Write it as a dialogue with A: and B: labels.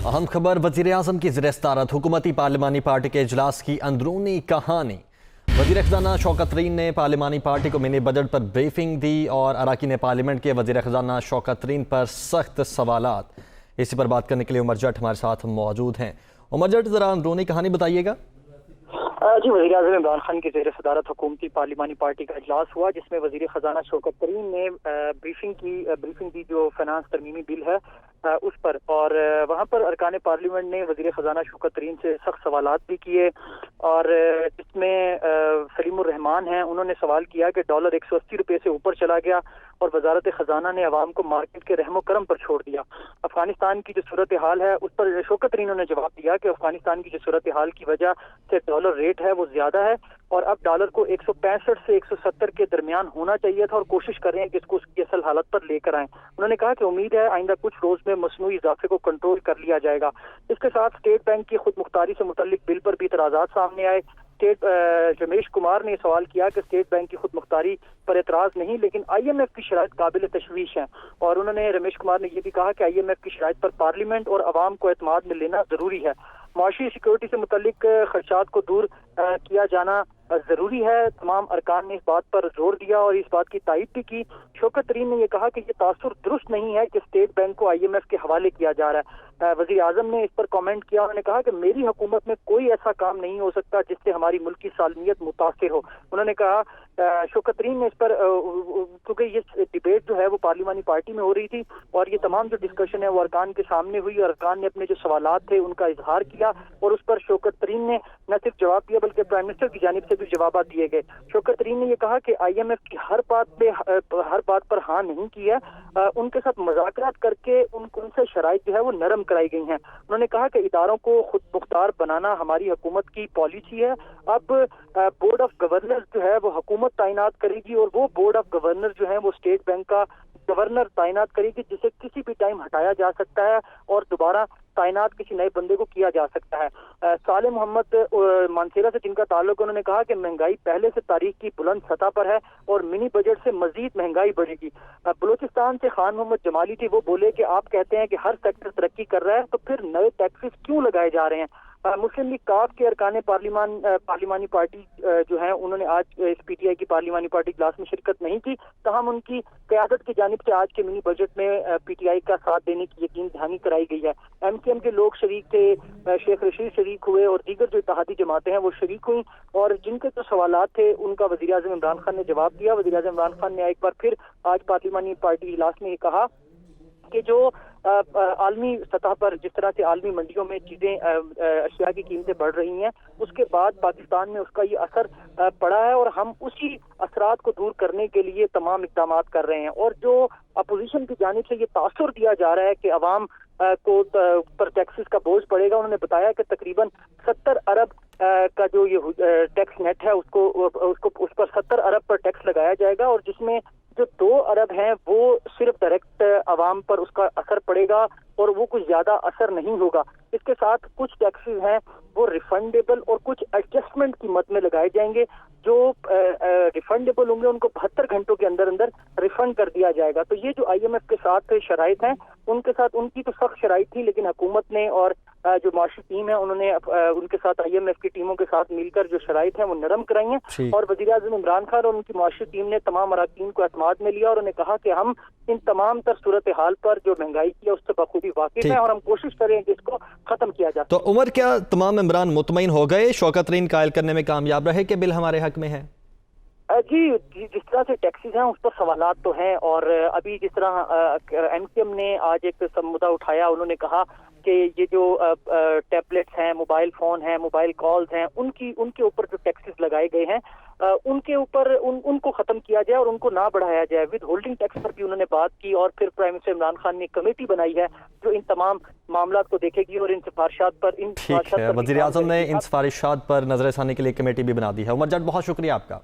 A: अहम खबर वज़ीर आज़म की ज़ेर सदारत हुकूमती पार्लिमानी पार्टी के इजलास की अंदरूनी कहानी। वज़ीर ख़ज़ाना शौकत तरीन ने पार्लिमानी पार्टी को मिनी बजट पर ब्रीफिंग दी और अरकान पार्लियामेंट के वज़ीर ख़ज़ाना शौकत तरीन पर सख्त सवालात। इसी पर बात करने के लिए उमर जट हमारे साथ मौजूद हैं। उमर जट, ज़रा अंदरूनी कहानी बताइएगा।
B: जी, वज़ीर आज़म इमरान खान की ज़ेर सदारत हुकूमती पार्लिमानी पार्टी का इजलास हुआ, जिसमें वज़ीर ख़ज़ाना शौकत तरीन ने ब्रीफिंग की जो फाइनेंस तरमीमी बिल है उस पर, और वहाँ पर अरकान पार्लियामेंट ने वज़ीर ख़ज़ाना शौकत तरीन से सख्त सवालात भी किए। और जिसमें सलीमुर रहमान हैं, उन्होंने सवाल किया कि डॉलर 180 रुपये से ऊपर चला गया और वजारत ख़जाना ने अवाम को मार्केट के रहमो करम पर छोड़ दिया। अफगानिस्तान की जो सूरत हाल है उस पर शौकत तरीन ने जवाब दिया कि अफगानिस्तान की जो सूरत हाल की वजह से डॉलर रेट है वो ज्यादा है और अब डॉलर को 165 से 170 के दरमियान होना चाहिए था और कोशिश कर रहे हैं कि इसको उसकी असल हालत पर लेकर आएं। उन्होंने कहा कि उम्मीद है आइंदा कुछ रोज में मसनूई इजाफे को कंट्रोल कर लिया जाएगा। इसके साथ स्टेट बैंक की खुद मुख्तारी से मुतल्लिक बिल पर भी इतराज़ात सामने आए। रमेश कुमार ने सवाल किया कि स्टेट बैंक की खुद मुख्तारी पर एतराज नहीं, लेकिन IMF की शराइत काबिल तशवीश हैं। और उन्होंने रमेश कुमार ने यह भी कहा कि IMF की शराइत पर पार्लियामेंट और अवाम को एतमाद में लेना जरूरी है। माशी सिक्योरिटी से मुतल्लिक खदशात को दूर किया जाना जरूरी है। तमाम अरकान ने इस बात पर जोर दिया और इस बात की तायीद भी की। शौकत तरीन ने यह कहा कि ये तासुर दुरुस्त नहीं है कि स्टेट बैंक को IMF के हवाले किया जा रहा है। वज़ीर आज़म ने इस पर कमेंट किया। उन्होंने कहा कि मेरी हुकूमत में कोई ऐसा काम नहीं हो सकता जिससे हमारी मुल्क की सालमियत मुतासिर हो। उन्होंने कहा शौकत तरीन ने इस पर, क्योंकि ये डिबेट जो है वो पार्लिमानी पार्टी में हो रही थी और ये तमाम जो डिस्कशन है वो अरकान के सामने हुई और अरकान ने अपने जो सवालात थे उनका इजहार किया और उस पर शौकत तरीन ने न सिर्फ जवाब दिया बल्कि प्राइम मिनिस्टर की जानिब से भी जवाब दिए गए। शौकत तरीन ने यह कहा कि IMF की हर बात पर हाँ नहीं की है, उनके साथ मुज़ाकरात करके उनसे शराइत जो है वो नरम कराई गई हैं। उन्होंने कहा कि इदारों को खुद मुख्तार बनाना हमारी हुकूमत की पॉलिसी है। अब बोर्ड ऑफ गवर्नर जो है वो हुकूमत तैनात करेगी और वो बोर्ड ऑफ गवर्नर जो है वो स्टेट बैंक का गवर्नर तैनात करेगी, जिसे किसी भी टाइम हटाया जा सकता है और दोबारा तैनात किसी नए बंदे को किया जा सकता है। साले मोहम्मद मानसेरा से जिनका ताल्लुक, उन्होंने कहा कि महंगाई पहले से तारीख की बुलंद सतह पर है और मिनी बजट से मजीद महंगाई बढ़ेगी। बलूचिस्तान से खान मोहम्मद जमाली थी, वो बोले कि आप कहते हैं कि हर सेक्टर तरक्की कर रहा है तो फिर नए टैक्सेस क्यों लगाए जा रहे हैं। मुस्लिम लीग काफ के अरकान पार्लिमानी पार्टी जो है उन्होंने आज इस PTI की पार्लिमानी पार्टी इजलास में शिरकत नहीं की। तहम उनकी क़यादत की जानिब से आज के मिनी बजट में PTI का साथ देने की यकीन दहानी कराई गई है। MKM के लोग शरीक थे, शेख रशीद शरीक हुए और दीगर जो इत्तेहादी जमातें हैं वो शरीक हुई और जिनके जो सवालात थे उनका वज़ीर आज़म इमरान खान ने जवाब दिया। वज़ीर आज़म इमरान खान ने एक बार फिर आज पार्लिमानी पार्टी इजलास में ये कहा कि जो आलमी सतह पर जिस तरह से आलमी मंडियों में चीजें अशिया की कीमतें बढ़ रही हैं, उसके बाद पाकिस्तान में उसका ये असर पड़ा है और हम उसी असरात को दूर करने के लिए तमाम इक़दाम कर रहे हैं। और जो अपोजिशन की जानिब से ये तासुर दिया जा रहा है कि अवाम को पर टैक्सेस का बोझ पड़ेगा, उन्होंने बताया कि तकरीबन 70 अरब का जो ये टैक्स नेट है उसको उस पर 70 अरब पर टैक्स लगाया जाएगा और जिसमें जो 2 अरब हैं वो सिर्फ डायरेक्ट अवाम पर उसका असर पड़ेगा और वो कुछ ज्यादा असर नहीं होगा। इसके साथ कुछ टैक्सेस हैं वो रिफंडेबल और कुछ एडजस्टमेंट की मद में लगाए जाएंगे। जो रिफंडेबल होंगे उनको 72 घंटों के अंदर अंदर रिफंड कर दिया जाएगा। तो ये जो IMF के साथ शराइत हैं उनके साथ, उनकी तो सख्त शराइत थी, लेकिन हुकूमत ने और जो माशी टीम है उन्होंने उनके साथ IMF की टीमों के साथ मिलकर जो शराइत हैं वो नरम कराई हैं। और वज़ीर आज़म इमरान खान और उनकी माशी टीम ने तमाम अरकान को एतमाद में लिया और उन्होंने कहा कि हम इन तमाम तर सूरत हाल पर जो महंगाई की है उससे बखूबी वाकिफ हैं और हम कोशिश करें कि इसको खत्म किया जाए।
A: तो उमर, क्या तमाम इमरान मुतमईन हो गए, शौकत तरीन कायल करने में कामयाब रहे कि बिल हमारे हक में है?
B: जी, जिस तरह से टैक्सेस हैं उस पर सवालात तो हैं और अभी जिस तरह MKM ने आज एक मुद्दा उठाया, उन्होंने कहा कि ये जो टैबलेट्स हैं, मोबाइल फोन हैं, मोबाइल कॉल्स हैं, उनके ऊपर जो टैक्सेस लगाए गए हैं उनके ऊपर उनको खत्म किया जाए और उनको ना बढ़ाया जाए। विद होल्डिंग टैक्स पर भी उन्होंने बात की और फिर प्राइम मिनिस्टर इमरान खान ने कमेटी बनाई है जो इन तमाम मामलात को देखेगी और इन सिफारिशात पर
A: वज़ीर आज़म ने इन सिफारिशात पर नजरसानी के लिए कमेटी भी बना दी है। उमर जट, बहुत शुक्रिया आपका।